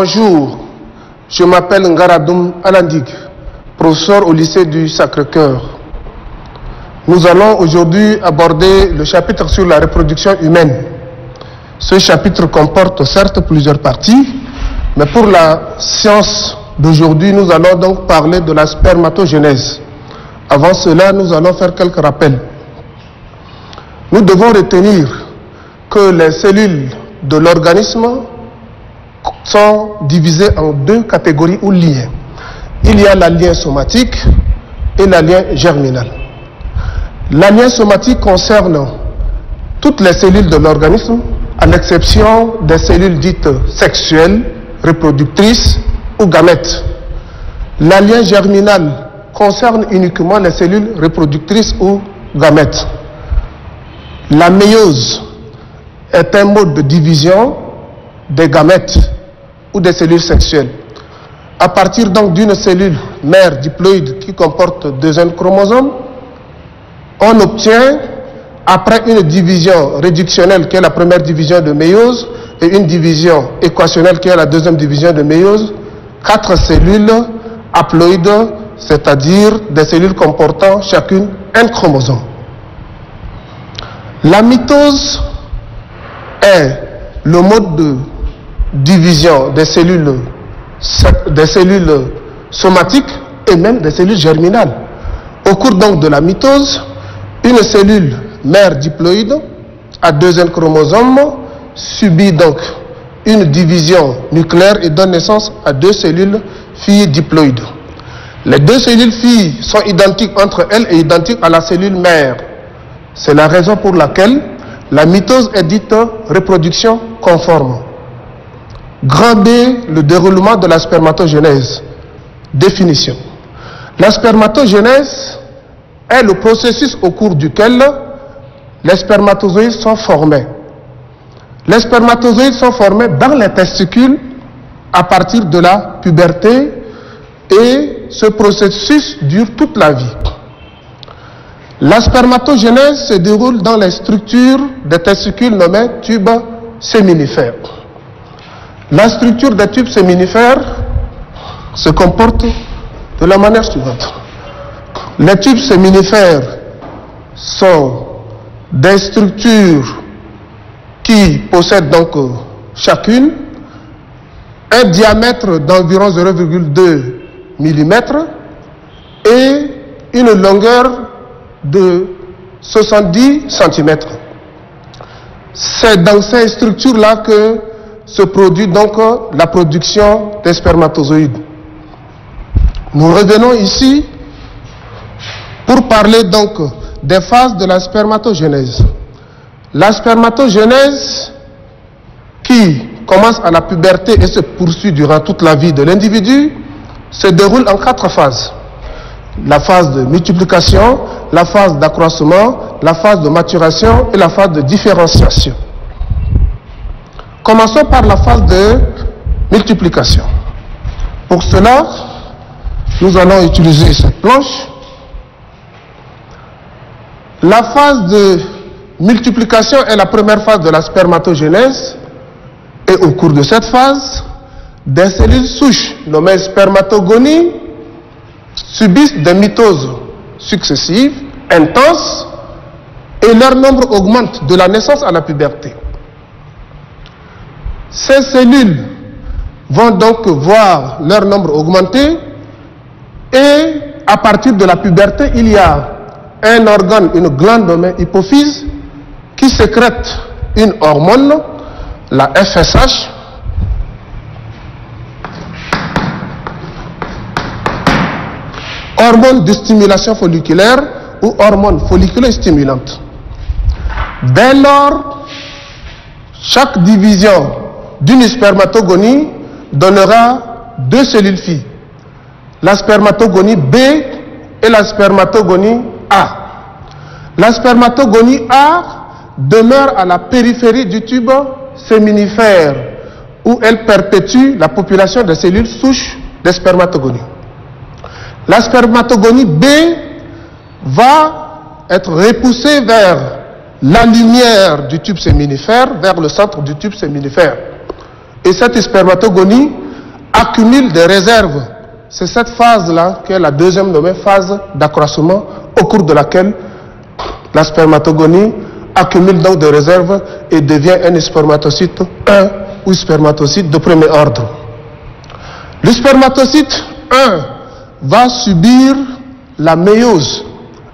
Bonjour, je m'appelle Ngaradoum Alandig, professeur au lycée du Sacré-Cœur. Nous allons aujourd'hui aborder le chapitre sur la reproduction humaine. Ce chapitre comporte certes plusieurs parties, mais pour la science d'aujourd'hui, nous allons donc parler de la spermatogénèse. Avant cela, nous allons faire quelques rappels. Nous devons retenir que les cellules de l'organisme sont divisées en deux catégories ou liens. Il y a la lien somatique et la lien germinal. La lien somatique concerne toutes les cellules de l'organisme, à l'exception des cellules dites sexuelles, reproductrices ou gamètes. La lien germinal concerne uniquement les cellules reproductrices ou gamètes. La méiose est un mode de division des gamètes ou des cellules sexuelles. À partir donc d'une cellule mère diploïde qui comporte 2 chromosomes, on obtient, après une division réductionnelle qui est la première division de méiose et une division équationnelle qui est la deuxième division de méiose, 4 cellules haploïdes, c'est-à-dire des cellules comportant chacune un chromosome. La mitose est le mode de division des cellules somatiques et même des cellules germinales. Au cours donc de la mitose, une cellule mère diploïde à 2 chromosomes subit donc une division nucléaire et donne naissance à 2 cellules filles diploïdes. Les 2 cellules filles sont identiques entre elles et identiques à la cellule mère. C'est la raison pour laquelle la mitose est dite reproduction conforme. Grand B, le déroulement de la spermatogénèse. Définition. La spermatogénèse est le processus au cours duquel les spermatozoïdes sont formés. Les spermatozoïdes sont formés dans les testicules à partir de la puberté et ce processus dure toute la vie. La spermatogénèse se déroule dans les structures des testicules nommées tubes séminifères. La structure des tubes séminifères se comporte de la manière suivante. Les tubes séminifères sont des structures qui possèdent donc chacune un diamètre d'environ 0,2 mm et une longueur de 70 cm. C'est dans ces structures-là que se produit donc la production des spermatozoïdes. Nous revenons ici pour parler donc des phases de la spermatogénèse. La spermatogénèse qui commence à la puberté et se poursuit durant toute la vie de l'individu se déroule en 4 phases. La phase de multiplication, la phase d'accroissement, la phase de maturation et la phase de différenciation. Commençons par la phase de multiplication. Pour cela, nous allons utiliser cette planche. La phase de multiplication est la première phase de la spermatogénèse et au cours de cette phase, des cellules souches nommées spermatogonies subissent des mitoses successives, intenses, et leur nombre augmente de la naissance à la puberté. Ces cellules vont donc voir leur nombre augmenter et à partir de la puberté, il y a un organe, une glande nommée hypophyse qui sécrète une hormone, la FSH, hormone de stimulation folliculaire ou hormone folliculo-stimulante. Dès lors, chaque division d'une spermatogonie donnera 2 cellules filles, la spermatogonie B et la spermatogonie A. La spermatogonie A demeure à la périphérie du tube séminifère où elle perpétue la population des cellules souches des spermatogonies. La spermatogonie B va être repoussée vers la lumière du tube séminifère, vers le centre du tube séminifère. Et cette spermatogonie accumule des réserves. C'est cette phase-là qui est la deuxième nommée phase d'accroissement, au cours de laquelle la spermatogonie accumule donc des réserves et devient un spermatocyte 1 ou spermatocyte de premier ordre. Le spermatocyte 1 va subir la méiose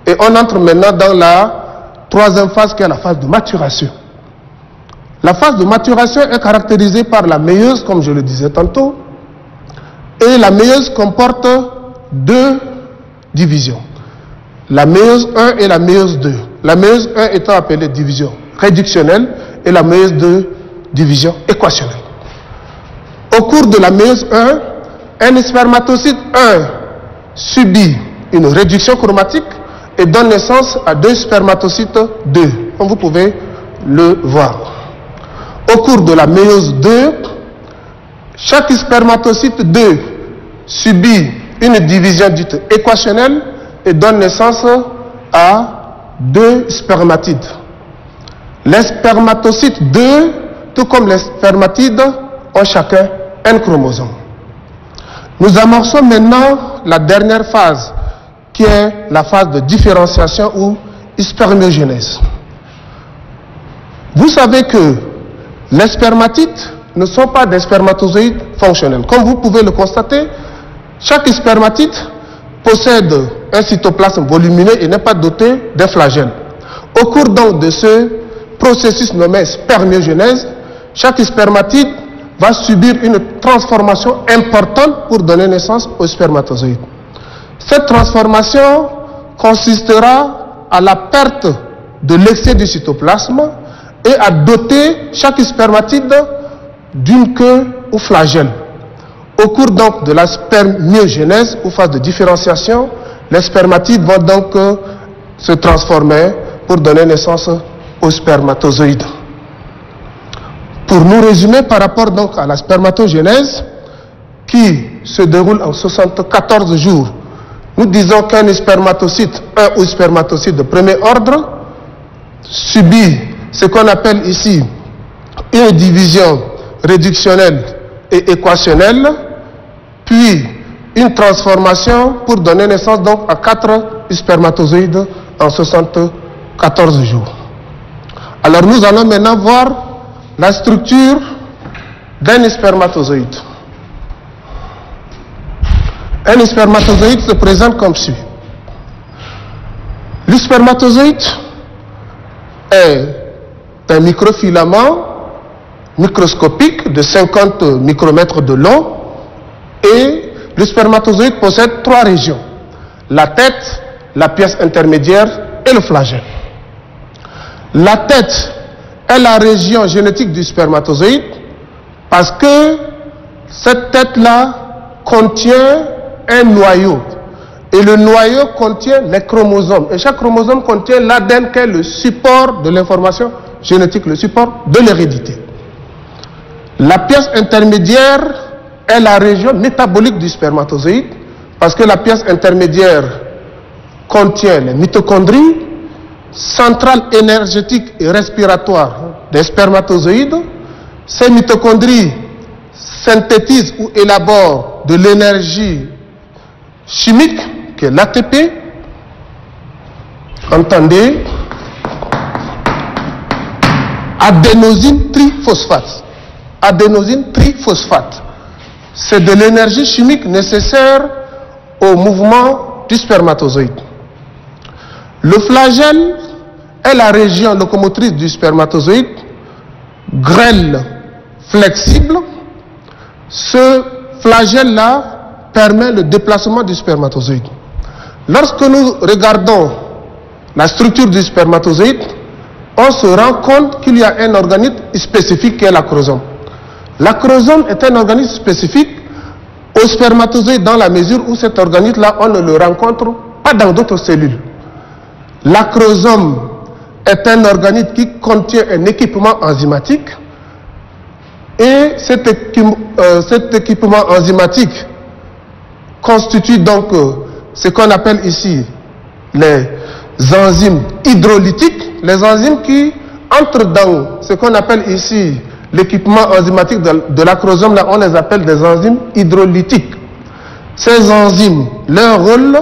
et on entre maintenant dans la troisième phase qui est la phase de maturation. La phase de maturation est caractérisée par la méiose, comme je le disais tantôt, et la méiose comporte deux divisions. La méiose 1 et la méiose 2. La méiose 1 étant appelée division réductionnelle et la méiose 2 division équationnelle. Au cours de la méiose 1, un spermatocyte 1 subit une réduction chromatique et donne naissance à deux spermatocytes 2, comme vous pouvez le voir. Au cours de la méiose 2, chaque spermatocyte 2 subit une division dite équationnelle et donne naissance à deux spermatides. Les spermatocytes 2, tout comme les spermatides, ont chacun un chromosome. Nous amorçons maintenant la dernière phase, qui est la phase de différenciation ou spermiogenèse. Vous savez que les spermatides ne sont pas des spermatozoïdes fonctionnels. Comme vous pouvez le constater, chaque spermatide possède un cytoplasme volumineux et n'est pas doté d'un flagelle. Au cours donc de ce processus nommé spermiogenèse, chaque spermatide va subir une transformation importante pour donner naissance au spermatozoïde. Cette transformation consistera à la perte de l'excès du cytoplasme et à doter chaque spermatide d'une queue ou flagelle. Au cours donc de la spermiogenèse ou phase de différenciation, les spermatides vont donc se transformer pour donner naissance aux spermatozoïdes. Pour nous résumer par rapport donc à la spermatogenèse qui se déroule en 74 jours, nous disons qu'un spermatocyte, un ou spermatocyte de premier ordre, subit ce qu'on appelle ici une division réductionnelle et équationnelle, puis une transformation pour donner naissance donc à 4 spermatozoïdes en 74 jours. Alors nous allons maintenant voir la structure d'un spermatozoïde. Un spermatozoïde se présente comme suit. Le spermatozoïde est un microfilament microscopique de 50 micromètres de long et le spermatozoïde possède 3 régions: la tête, la pièce intermédiaire et le flagelle. La tête est la région génétique du spermatozoïde parce que cette tête-là contient un noyau et le noyau contient les chromosomes et chaque chromosome contient l'ADN qui est le support de l'information génétique, le support de l'hérédité. La pièce intermédiaire est la région métabolique du spermatozoïde parce que la pièce intermédiaire contient les mitochondries, centrale énergétique et respiratoire des spermatozoïdes. Ces mitochondries synthétisent ou élaborent de l'énergie chimique qui est l'ATP. Entendez, adénosine triphosphate. Adénosine triphosphate. C'est de l'énergie chimique nécessaire au mouvement du spermatozoïde. Le flagelle est la région locomotrice du spermatozoïde, grêle, flexible. Ce flagelle-là permet le déplacement du spermatozoïde. Lorsque nous regardons la structure du spermatozoïde, on se rend compte qu'il y a un organisme spécifique qui est l'acrosome. L'acrosome est un organisme spécifique au spermatozoïde dans la mesure où cet organisme-là, on ne le rencontre pas dans d'autres cellules. L'acrosome est un organisme qui contient un équipement enzymatique et cet équipement enzymatique constitue donc ce qu'on appelle ici les enzymes hydrolytiques, les enzymes qui entrent dans ce qu'on appelle ici l'équipement enzymatique de l'acrosome, là, on les appelle des enzymes hydrolytiques. Ces enzymes, leur rôle,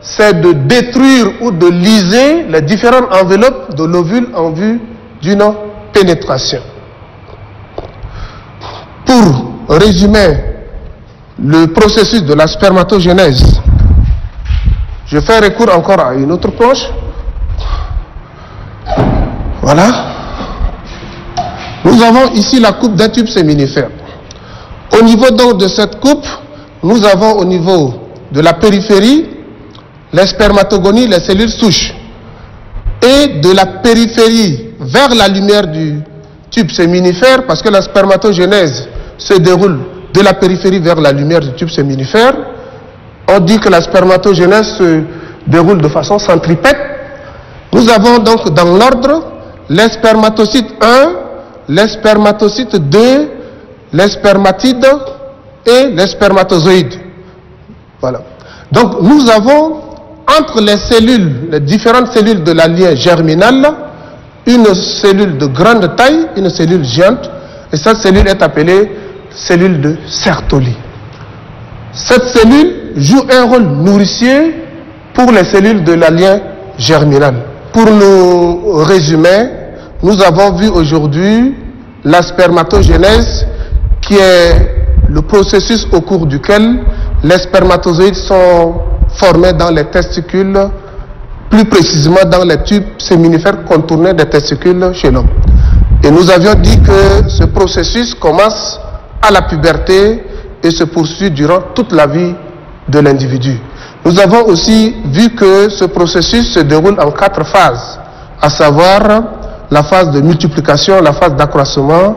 c'est de détruire ou de liser les différentes enveloppes de l'ovule en vue d'une pénétration. Pour résumer le processus de la spermatogénèse, je fais recours encore à une autre planche. Voilà. Nous avons ici la coupe d'un tube séminifère. Au niveau donc de cette coupe, nous avons au niveau de la périphérie les spermatogonies, les cellules souches. Et de la périphérie vers la lumière du tube séminifère, parce que la spermatogénèse se déroule de la périphérie vers la lumière du tube séminifère, on dit que la spermatogénèse se déroule de façon centripète. Nous avons donc dans l'ordre les spermatocytes 1, les spermatocytes 2, les spermatides et les spermatozoïdes. Voilà. Donc nous avons entre les cellules, les différentes cellules de la lignée germinale, une cellule de grande taille, une cellule géante, et cette cellule est appelée cellule de Sertoli. Cette cellule joue un rôle nourricier pour les cellules de la lignée germinale. Pour nous résumer, nous avons vu aujourd'hui la spermatogénèse, qui est le processus au cours duquel les spermatozoïdes sont formés dans les testicules, plus précisément dans les tubes séminifères contournés des testicules chez l'homme. Et nous avions dit que ce processus commence à la puberté et se poursuit durant toute la vie de l'individu. Nous avons aussi vu que ce processus se déroule en 4 phases, à savoir la phase de multiplication, la phase d'accroissement,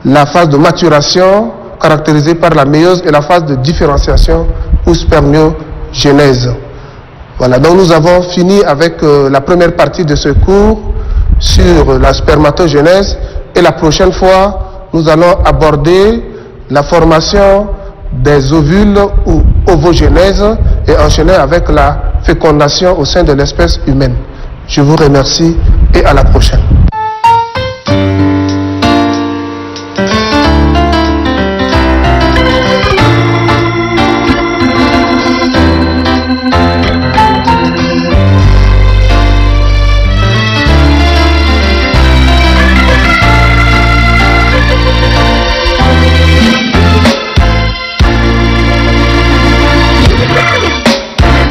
la phase de maturation, caractérisée par la méiose, et la phase de différenciation ou spermiogénèse. Voilà, donc nous avons fini avec la première partie de ce cours sur la spermatogénèse, et la prochaine fois, nous allons aborder la formation des ovules ou ovogénèse et enchaîner avec la fécondation au sein de l'espèce humaine. Je vous remercie et à la prochaine.